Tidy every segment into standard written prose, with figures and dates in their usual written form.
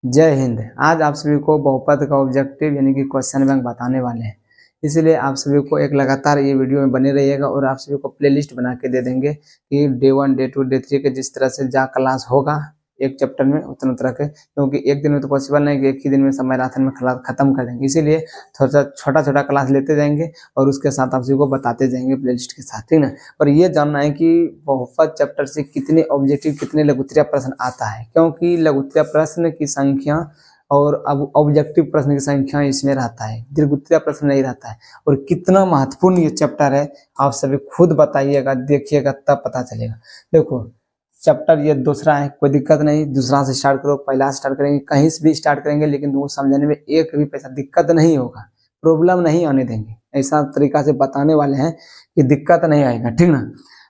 जय हिंद। आज आप सभी को बहुपद का ऑब्जेक्टिव यानी कि क्वेश्चन बैंक बताने वाले हैं, इसलिए आप सभी को एक लगातार ये वीडियो में बने रहिएगा और आप सभी को प्लेलिस्ट बना के दे देंगे कि डे 1 डे 2 डे 3 के जिस तरह से जहाँ क्लास होगा एक चैप्टर में उतना तरह के, क्योंकि एक दिन में तो पॉसिबल नहीं कि एक ही दिन में सब मैराथन में क्लास खत्म कर देंगे, इसीलिए थोड़ा सा छोटा छोटा क्लास लेते जाएंगे और उसके साथ आप सभी को बताते जाएंगे प्लेलिस्ट के साथ, ठीक ना। और ये जानना है कि बहुपद चैप्टर से कितने ऑब्जेक्टिव कितने लघुत्तरीय प्रश्न आता है, क्योंकि लघुत्तरीय प्रश्न की संख्या और अब ऑब्जेक्टिव प्रश्न की संख्या इसमें रहता है, दीर्घोत्तरीय प्रश्न नहीं रहता है। और कितना महत्वपूर्ण ये चैप्टर है आप सभी खुद बताइएगा, देखिएगा तब पता चलेगा। देखो चैप्टर ये दूसरा है, कोई दिक्कत नहीं, दूसरा से स्टार्ट करो, पहला से स्टार्ट करेंगे, कहीं से भी स्टार्ट करेंगे, लेकिन वो समझने में एक भी पैसा दिक्कत नहीं होगा, प्रॉब्लम नहीं आने देंगे, ऐसा तरीका से बताने वाले हैं कि दिक्कत नहीं आएगा, ठीक ना।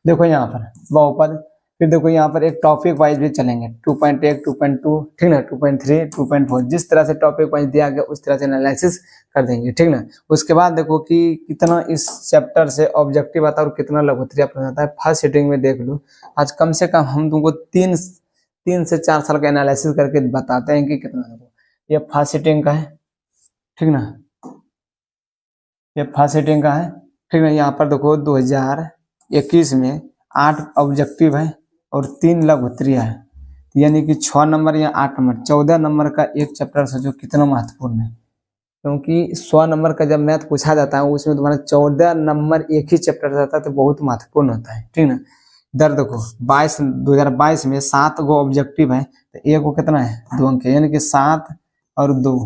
देखो यहाँ पर बहुपद, फिर देखो यहाँ पर एक टॉपिक वाइज भी चलेंगे 2.1 2.2, ठीक ना, 2.3 2.4, जिस तरह से टॉपिक वाइज दिया गया उस तरह से एनालिसिस कर देंगे, ठीक ना। उसके बाद देखो कि कितना इस चैप्टर से ऑब्जेक्टिव आता है और कितना लघुत्तरीय प्रश्न आता है। फर्स्ट सीटिंग में देख लो, आज कम से कम हम तुमको तीन से 4 साल का एनालिसिस करके बताते हैं कि कितना देखो। ये फर्स्ट सीटिंग का है, ठीक ना, ये फर्स्ट सीटिंग का है, ठीक ना। यहाँ पर देखो 2021 में 8 ऑब्जेक्टिव है और 3 लघुत्तरीय है, यानी कि 6 नंबर या 8 नंबर 14 नंबर का एक चैप्टर सोचो कितना महत्वपूर्ण है, क्योंकि 100 नंबर का जब मैथ पूछा जाता है उसमें तुम्हारा 14 नंबर एक ही चैप्टर रहता है, तो बहुत महत्वपूर्ण होता है, ठीक ना। इधर देखो 2022 में 7 गो ऑब्जेक्टिव है, तो एक को कितना है 2 अंक, यानी कि 7 और 2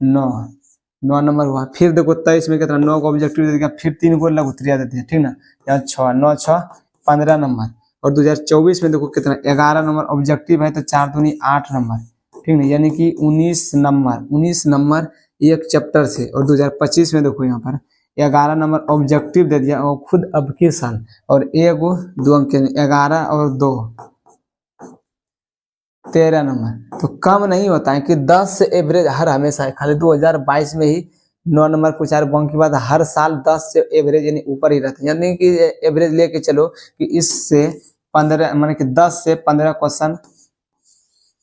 9 नंबर हुआ। फिर देखो 23 में कितना 9 को ऑब्जेक्टिव दे दिया, फिर 3 को लघुत्तरीय देते हैं, ठीक ना। यहाँ 6 9 6 15 नंबर। और 2024 में देखो कितना 11 नंबर ऑब्जेक्टिव है, तो 4 दूनी 8 नंबर, ठीक ना, यानी कि 19 नंबर एक चैप्टर से। और 2025 में देखो यहाँ पर 11 नंबर ऑब्जेक्टिव दे दिया और खुद अब के साल, और एगो 2 अंक 11 और 2 13 नंबर। तो कम नहीं होता है कि 10 से एवरेज हर हमेशा है, खाली 2022 में ही 9 नंबर पूछा है, बाकी बाद हर साल 10 से एवरेज यानी ऊपर ही रहता है, यानी कि एवरेज लेके चलो कि इससे 15 माने कि 10 से 15 क्वेश्चन,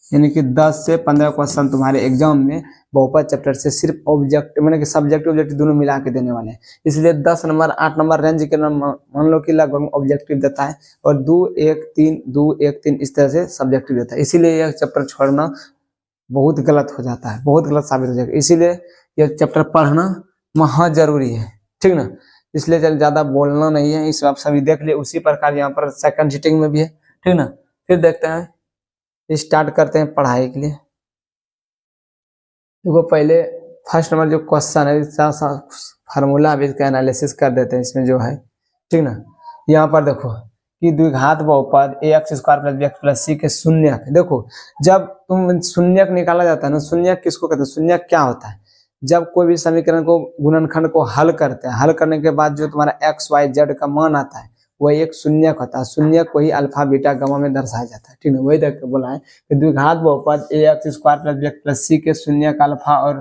यानी कि 10 से 15 क्वेश्चन तुम्हारे एग्जाम में बहुपद चैप्टर से सिर्फ ऑब्जेक्ट माने कि सब्जेक्ट ऑब्जेक्टिव दोनों मिला के देने वाले हैं, इसलिए 10 नंबर 8 नंबर रेंज के नंबर मान लो कि लगभग ऑब्जेक्टिव देता है, और 2 1 3 2 1 3 इस तरह से सब्जेक्टिव देता है। इसीलिए यह चैप्टर छोड़ना बहुत गलत हो जाता है, बहुत गलत साबित हो जाएगा, इसीलिए यह चैप्टर पढ़ना महा जरूरी है, ठीक ना। इसलिए ज्यादा बोलना नहीं है, इस आप सभी देख लिए। उसी प्रकार यहाँ पर सेकंड सीटिंग में भी है, ठीक ना। फिर देखते हैं, स्टार्ट करते हैं पढ़ाई के लिए। देखो पहले फर्स्ट नंबर जो क्वेश्चन है फार्मूला अभी इसका एनालिसिस कर देते हैं इसमें जो है, ठीक ना। यहाँ पर देखो कि द्विघात बहुपद ax square plus bx plus c के शून्यक। देखो जब तुम शून्यक निकाला जाता है ना, शून्यक किसको कहते हैं, शून्यक क्या होता है, जब कोई भी समीकरण को गुणनखंड को हल करते हैं, हल करने के बाद जो तुम्हारा x y z का मान आता है वह एक शून्यक होता है, शून्यक को ही अल्फा बीटा गामा में दर्शाया जाता है, ठीक है। वही देख के बोला है कि द्विघात बहुपद ax square plus bx plus c के शून्यक अल्फा और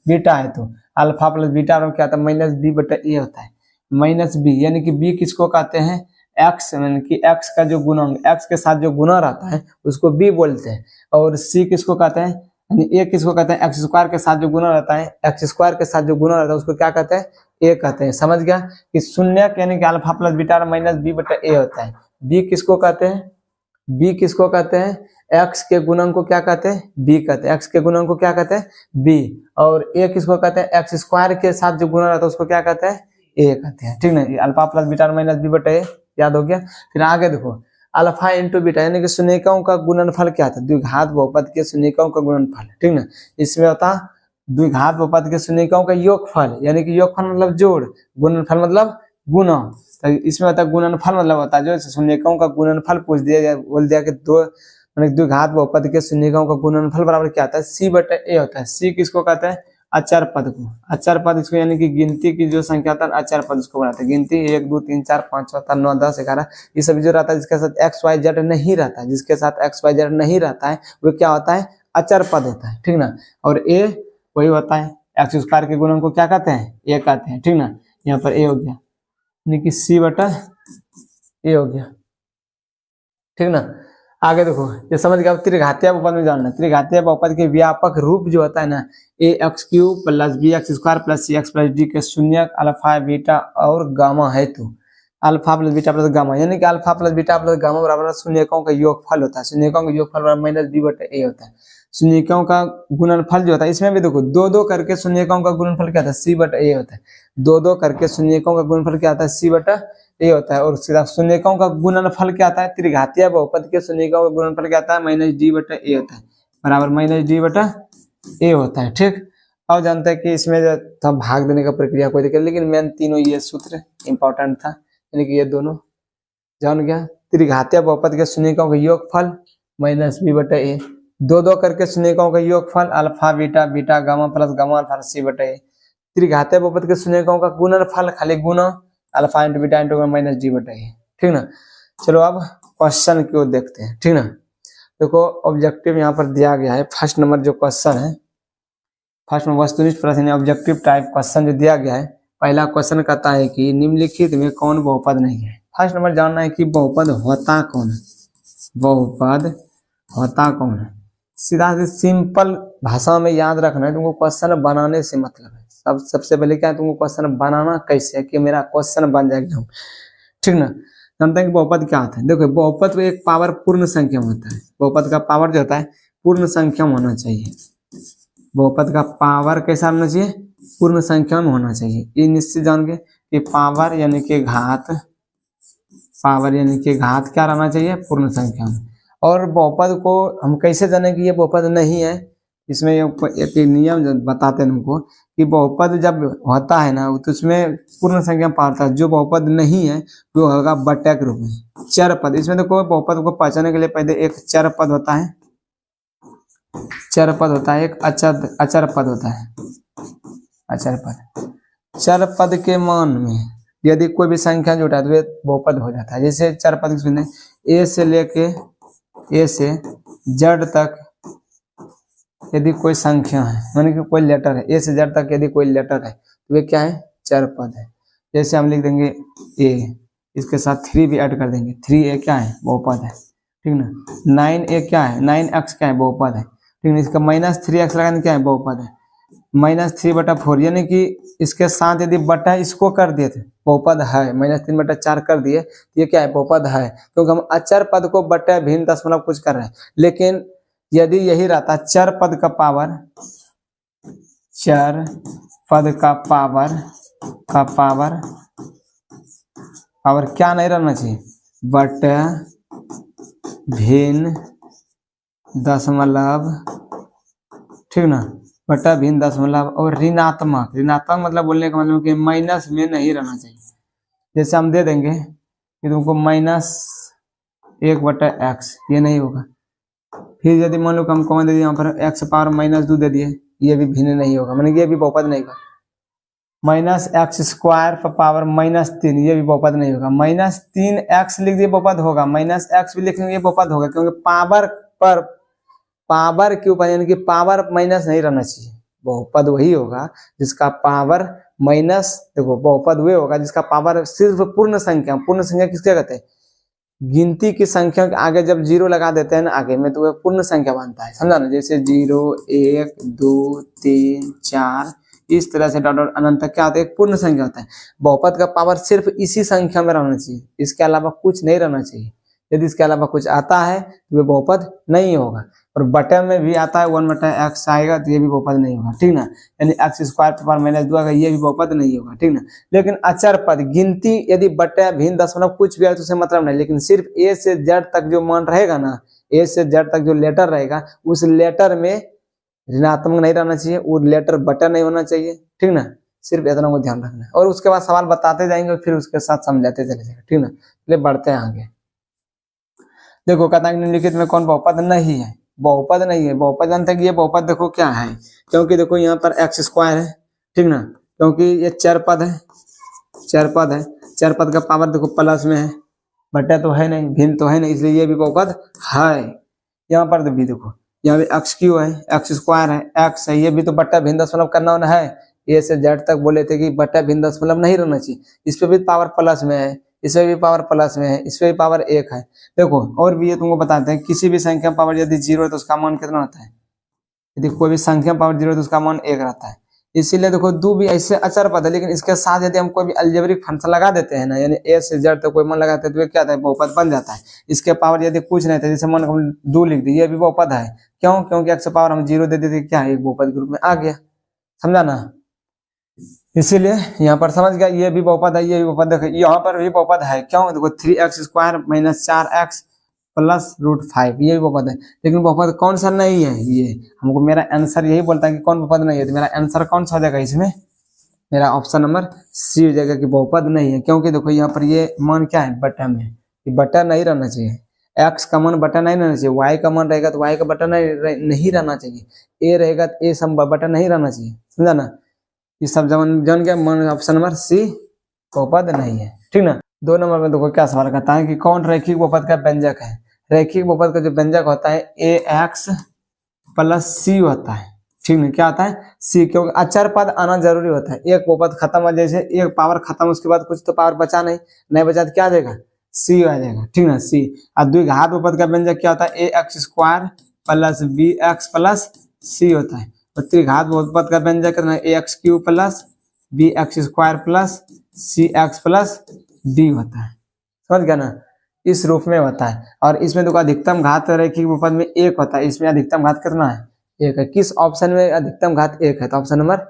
बीटा है, तो अल्फा प्लस बीटा और क्या होता है माइनस बी बटा ए होता है, माइनस बी, यानी कि बी किसको कहते हैं एक्स, यानी कि एक्स का जो गुणन एक्स के साथ जो गुना रहता है उसको बी बोलते हैं, और सी किसको कहते हैं यानी ए किसको कहते हैं एक्स स्क्वायर के साथ जो गुना रहता है, एक्स स्क्वायर के साथ जो गुना रहता है उसको क्या कहते हैं ए कहते हैं। समझ गया कि शून्यक यानी कि alpha plus beta minus B बटा ए होता है। बी किसको कहते हैं, बी किसको कहते हैं एक्स के गुणन को क्या कहते हैं बी कहते हैं, एक्स के गुणन को क्या कहते हैं बी, और ए किसको कहते हैं एक्स स्क्वायर के साथ जो गुना रहता है उसको क्या कहते हैं ए कहते हैं, ठीक ना। Alpha plus beta minus B बटा ए याद हो गया। फिर आगे देखो अल्फा इंटू बीटा यानी कि शून्यकों का गुणनफल क्या था, द्विघात बहुपद के शून्यकों का गुणनफल, ठीक ना। इसमें होता द्विघात बहुपद के शून्यकों का योगफल, यानी कि योगफल मतलब जोड़, गुणनफल मतलब गुना, तो इसमें होता है गुणनफल मतलब होता है जो शून्यकों का गुणनफल पूछ दिया, बोल दिया कि दो द्विघात बहुपद के शून्यकों का गुणनफल बराबर क्या आता है सी बटा ए होता है। सी किसको कहते हैं अचर पद को, अचर पद इसको यानी कि गिनती की जो संख्या होता है अचर पद इसको बनाते हैं, गिनती 1 2 3 4 5 6 7 9 10 11 ये सब जो रहता है जिसके साथ एक्स वाई जेड नहीं रहता है, जिसके साथ एक्स वाई जेड नहीं रहता है वो क्या होता है अचर पद होता है, ठीक ना। और ए वही होता है एक्स स्क्वायर के गुणन को क्या कहते हैं ए कहते हैं, ठीक ना। यहाँ पर ए हो गया यानी कि सी बटा ए हो गया, ठीक ना। आगे देखो, ये समझ गया। त्रिघातीय बहुपद में जानना, त्रिघातीय बहुपद के व्यापक रूप जो होता है ना, a x cube plus b x square plus c x plus d के शून्य अल्फा बीटा और गामा है। तो alpha plus beta plus gamma, यानी कि alpha plus beta plus gamma बराबर शून्यकों का योगफल होता है। शून्यकों का योगफल बराबर माइनस बी बटे ए होता है। शून्यकों का गुणनफल जो होता है, इसमें भी देखो दो दो करके शून्यकों का गुणनफल क्या होता है, सी बटा ए होता है। दो दो करके शून्यकों का गुणनफल क्या होता है, सी बटा ए होता है। और सीधा शून्यकों का गुणनफल क्या आता है, त्रिघातीय बहुपद के शून्यकों का गुणनफल क्या आता है, माइनस डी बटा ए होता है, बराबर माइनस डी बटा ए होता है। ठीक, अब जानते हैं कि इसमें जो भाग देने का प्रक्रिया कोई दिक्कत, लेकिन मेन तीनों ये सूत्र इंपॉर्टेंट था, यानी कि ये दोनों जान गया। त्रिघातीय बहुपद के शून्यकों का योगफल माइनस बी बटा ए, दो दो करके शून्यकों का योगफल alpha beta beta gamma plus gamma alpha c बटा ए। त्रिघातीय बहुपद के शून्यकों का गुणनफल खाली गुना alpha into beta into minus d बटा ए। ठीक ना, चलो अब क्वेश्चन की ओर देखते हैं। ठीक ना, देखो ऑब्जेक्टिव यहाँ पर दिया गया है। फर्स्ट नंबर जो क्वेश्चन है, फर्स्ट में वस्तुनिष्ठ प्रश्न ऑब्जेक्टिव टाइप क्वेश्चन जो दिया गया है, पहला क्वेश्चन कहता है कि निम्नलिखित में कौन बहुपद नहीं है। फर्स्ट नंबर जानना है कि बहुपद होता कौन है, बहुपद होता कौन है। सीधा से सिंपल भाषा में याद रखना है, तुमको क्वेश्चन बनाने से मतलब है। सबसे पहले क्या है, तुमको क्वेश्चन बनाना कैसे है कि मेरा क्वेश्चन बन जाएगा। ठीक ना, जानते हैं कि बहुपद क्या होता है। देखो बहुपद एक पावर पूर्ण संख्या में होता है। बहुपद का पावर जो होता है पूर्ण संख्या में होना चाहिए। बहुपद का पावर कैसा होना चाहिए, पूर्ण संख्या में होना चाहिए। ये निश्चित जान के कि पावर यानी कि घात, पावर यानी कि घात क्या रहना चाहिए, पूर्ण संख्या में। और बहुपद को हम कैसे जाने कि ये बहुपद नहीं है, इसमें एक नियम बताते हैं तुमको कि बहुपद जब होता है ना तो उसमें पूर्ण संख्या में पाता है। जो बहुपद नहीं है वो होगा बटे के रूप में, चर पद। इसमें देखो बहुपद को पहचानने के लिए पहले एक चर पद होता है, चर पद होता है, एक अचर पद होता है, अचर पद। चर पद के मान में यदि कोई भी संख्या जुटा तो बहुपद हो जाता है। जैसे चर पद सुने, ए से लेके ए से जेड तक यदि कोई संख्या है, यानी कि कोई लेटर है, ए से जेड तक यदि कोई लेटर है तो वे क्या है, चर पद है। जैसे हम लिख देंगे ए, इसके साथ 3 भी ऐड कर देंगे, 3a क्या है, बहुपद है। ठीक ना, 9a क्या है, 9x क्या है, बहुपद है। ठीक है, इसका -3x लगाने क्या है, बहुपद है। -3/4 यानी कि इसके साथ यदि बटा इसको कर दिए थे बहुपद है, -3/4 कर दिए तो ये क्या है, बहुपद है। क्योंकि हम अचर पद को बटे भिन्न दशमलव कुछ कर रहे हैं। लेकिन यदि यही रहता चर पद का पावर, चर पद का पावर पावर क्या नहीं रहना चाहिए, बटे भिन्न दशमलव। ठीक ना, बटा भिन्न दशमलव और ऋणात्मक, ऋणात्मक मतलब बोलने का मतलब कि माइनस में नहीं रहना चाहिए। जैसे हम दे देंगे कि तुमको -1/x, ये नहीं होगा। फिर यदि मान लो हम कौन दे दिए, यहाँ पर x पावर -2 दे दिए, ये भी भिन्न नहीं होगा, मतलब ये भी बहुपद नहीं होगा। -x² पावर -3, ये भी बहुपद नहीं होगा। -3x लिख दिए, बहुपद होगा। -x भी लिखेंगे, ये बहुपद होगा, क्योंकि पावर पर पावर के ऊपर यानी कि पावर माइनस नहीं रहना चाहिए। बहुपद वही होगा जिसका पावर माइनस, देखो बहुपद वही होगा जिसका पावर सिर्फ पूर्ण संख्या, पूर्ण संख्या किसके कहते हैं, गिनती की संख्या के आगे जब 0 लगा देते हैं ना आगे में, तो वह पूर्ण संख्या बनता है, समझा ना। जैसे 0 1 2 3 4 इस तरह से डॉट डॉट अनंत तक क्या होता है, एक पूर्ण संख्या होता है। बहुपद का पावर सिर्फ इसी संख्या में रहना चाहिए, इसके अलावा कुछ नहीं रहना चाहिए। यदि इसके अलावा कुछ आता है तो वह बहुपद नहीं होगा। और बटे में भी आता है 1/x आएगा तो ये भी बहुपद नहीं होगा। ठीक ना, यानी x² पावर -2 आएगा, ये भी बहुपद नहीं होगा। ठीक ना, लेकिन अचर पद गिनती यदि बटे भिन्न दशमलव कुछ भी आए तो उससे मतलब नहीं, लेकिन सिर्फ a से z तक जो मान रहेगा ना, a से z तक जो लेटर रहेगा उस लेटर में ऋणात्मक नहीं रहना चाहिए, वो लेटर बटा नहीं होना चाहिए। ठीक ना, सिर्फ इतना को ध्यान रखना है। और उसके बाद सवाल बताते जाएंगे, फिर उसके साथ समझाते चले जाएंगे। ठीक ना, चलिए बढ़ते हैं आगे। देखो कहता है निम्नलिखित में कौन बहुपद नहीं है, बहुपद नहीं है। बहुपद जानते हैं कि ये बहुपद देखो क्या है, क्योंकि देखो यहाँ पर x² है। ठीक ना, क्योंकि ये चर पद है, चर पद है, चर पद का पावर देखो प्लस में है, बटा तो है नहीं, भिन्न तो है नहीं, इसलिए ये भी बहुपद है। यहाँ पर भी देखो, यहाँ भी x³ है, x² है, x है, ये भी तो बटा भिन्न दशमलव करना होना है। a से z तक बोले थे कि बटा भिन्न दशमलव नहीं रहना चाहिए, इस पे भी पावर प्लस में है, इसमें भी पावर प्लस में है, इसमें भी पावर 1 है। देखो और भी ये तुमको बताते हैं, किसी भी संख्या में पावर यदि 0 है तो उसका मान कितना होता है, यदि कोई भी संख्या में पावर 0 है तो उसका मान 1 रहता है। इसीलिए देखो दो भी ऐसे अचर पद है, लेकिन इसके साथ यदि हम कोई भी अलजेब्रिक फंक्शन लगा देते हैं ना, यानी ए से जेड तक कोई मान लगाते हैं तो ये क्या होता है, बहुपद बन जाता है। इसके पावर यदि कुछ नहीं था, जैसे मान हम 2 लिख दिए, ये भी बहुपद है। क्यों? क्योंकि x पावर हम 0 दे देते, क्या है, एक बहुपद के रूप में आ गया। समझा ना? इसीलिए यहाँ पर समझ गया, ये भी बहुपद है, ये भी बहुपद है, यहाँ पर भी बहुपद है। क्यों? देखो 3x square minus 4x plus √5, ये भी बहुपद है। लेकिन बहुपद कौन सा नहीं है, ये हमको मेरा आंसर यही बोलता है कि कौन बहुपद नहीं है, तो मेरा आंसर कौन सा हो जाएगा इसमें, मेरा ऑप्शन नंबर सी हो जाएगा कि बहुपद नहीं है। क्योंकि देखो यहाँ पर ये मान क्या है, बटा में, ये बटा नहीं रहना चाहिए, x का मान बटा नहीं रहना चाहिए, y का मान रहेगा तो y का बटा नहीं रहना चाहिए, a रहेगा तो a सब बटा नहीं रहना चाहिए। समझा ना? ये सब जान गया, मान ऑप्शन नंबर सी बहुपद नहीं है। ठीक ना? 2 नंबर में देखो क्या सवाल करता है कि कौन रैखिक बहुपद का व्यंजक है। रैखिक बहुपद का जो व्यंजक होता है ax प्लस c होता है। ठीक है, क्या होता है, c, क्योंकि अचर पद आना जरूरी होता है। एक बहुपद खत्म हो, जैसे एक पावर खत्म, उसके बाद कुछ तो पावर बचा नहीं बचा तो क्या आ जाएगा, c आ जाएगा। ठीक ना? c। और द्विघात बहुपद का व्यंजक क्या होता है, ax square plus bx plus c होता है। और त्रिघात बहुपद का व्यंजक कितना है, ax cube plus bx square plus cx plus d होता है। समझ गया ना? इस रूप में होता है। और इसमें देखो अधिकतम घात रैखिक बहुपद में 1 होता है, इसमें अधिकतम घात कितना है, 1 है। किस ऑप्शन में अधिकतम घात 1 है, तो ऑप्शन नंबर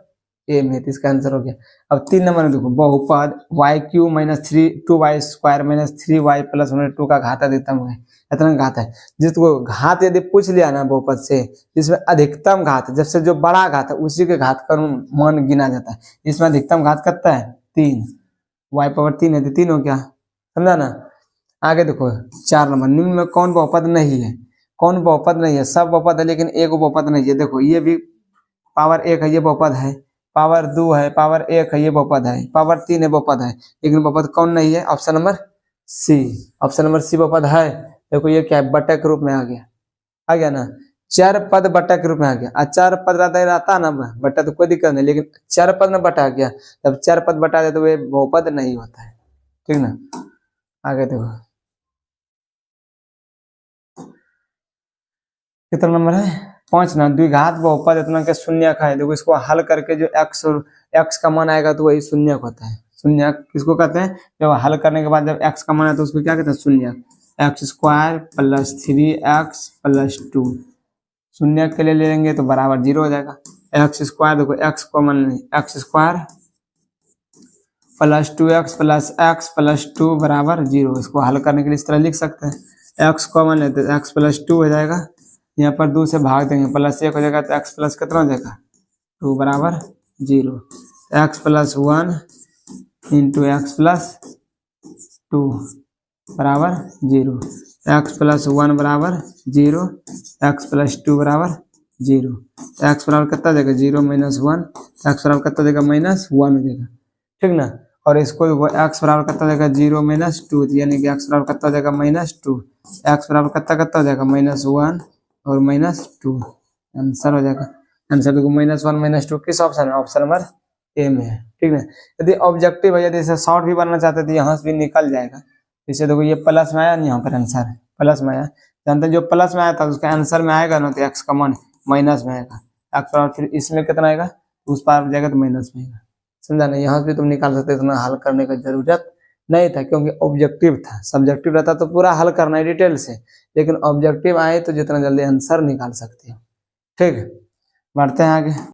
ए में, तो इसका आंसर हो गया। अब 3 नंबर में देखो बहुपद y Q minus 2y square minus 3y plus 2 का घात अधिकतम है, इतना घात है। जिसको घात यदि पूछ लिया ना बहुपद से, जिसमें अधिकतम घात, जब से जो बड़ा घात है उसी के घात का मान गिना जाता है। इसमें अधिकतम घात कितना है, 3, y पावर 3 है तो 3 हो गया। समझा ना? आगे देखो 4 नंबर, निम्न में कौन बहुपद नहीं है, कौन बहुपद नहीं है, सब बहुपद है लेकिन एक बहुपद नहीं है। देखो ये भी पावर 1 है, ये बहुपद है, पावर 2 है, पावर 1 है, ये बहुपद है, पावर 3 है, बहुपद है, लेकिन बहुपद कौन नहीं है, option number C. Option number C बहुपद है। देखो ये क्या है, बटा के रूप में आ गया ना, 4 पद बटा के रूप में आ गया। 4 पद रहता ना बटा तो कोई दिक्कत नहीं, लेकिन 4 पद में बटा गया, जब 4 पद बटा जाए तो ये बहुपद नहीं होता है। ठीक ना? आगे देखो कितना नंबर है, 5 ना, द्विघात बहुपद इतना के शून्यक है। देखो इसको हल करके जो x और x का मान आएगा तो वही शून्यक होता है। शून्यक किसको कहते हैं, जब हल करने के बाद जब x का मान है तो उसको क्या कहते हैं, शून्यक। x square plus 3x plus 2, शून्यक के लिए ले लेंगे तो बराबर 0 हो जाएगा। x स्क्वायर, देखो x को मान x square plus 2x plus x plus 2 बराबर 0। इसको हल करने के लिए इस तरह लिख सकते हैं, x को मान लेते हैं, x प्लस 2 हो जाएगा, यहाँ पर 2 से भाग देंगे, प्लस 1 हो जाएगा तो x प्लस कितना हो जाएगा, 2 बराबर 0। x plus 1 into x plus 2 बराबर 0, x प्लस 1 बराबर 0, x प्लस 2 बराबर 0, x बराबर कितना देगा 0 माइनस 1, x बराबर कितना देगा -1 देगा। ठीक ना? और इसको x बराबर कितना देगा 0 माइनस 2, यानी कि x बराबर कितना देगा -2, x बराबर कितना हो जाएगा -1 और -2, आंसर हो जाएगा। आंसर देखो -1 -2 किस ऑप्शन में, ऑप्शन नंबर ए में है। ठीक है? यदि ऑब्जेक्टिव है, यदि इसे शॉर्ट भी बनना चाहते तो यहाँ से भी निकल जाएगा। इसे देखो ये प्लस में आया, यहाँ पर आंसर है प्लस में आया, जानते हैं जो प्लस में आया था उसका आंसर में आएगा ना तो एक्स का मान माइनस में आएगा, एक्स बराबर फिर इसमें कितना आएगा उस पार जाएगा तो माइनस में आएगा। समझा नहीं? यहाँ से भी तुम निकाल सकते, इतना हल करने का जरूरत नहीं था क्योंकि ऑब्जेक्टिव था। सब्जेक्टिव रहता तो पूरा हल करना है डिटेल से, लेकिन ऑब्जेक्टिव आए तो जितना जल्दी आंसर निकाल सकते हो। ठीक, बढ़ते हैं आगे।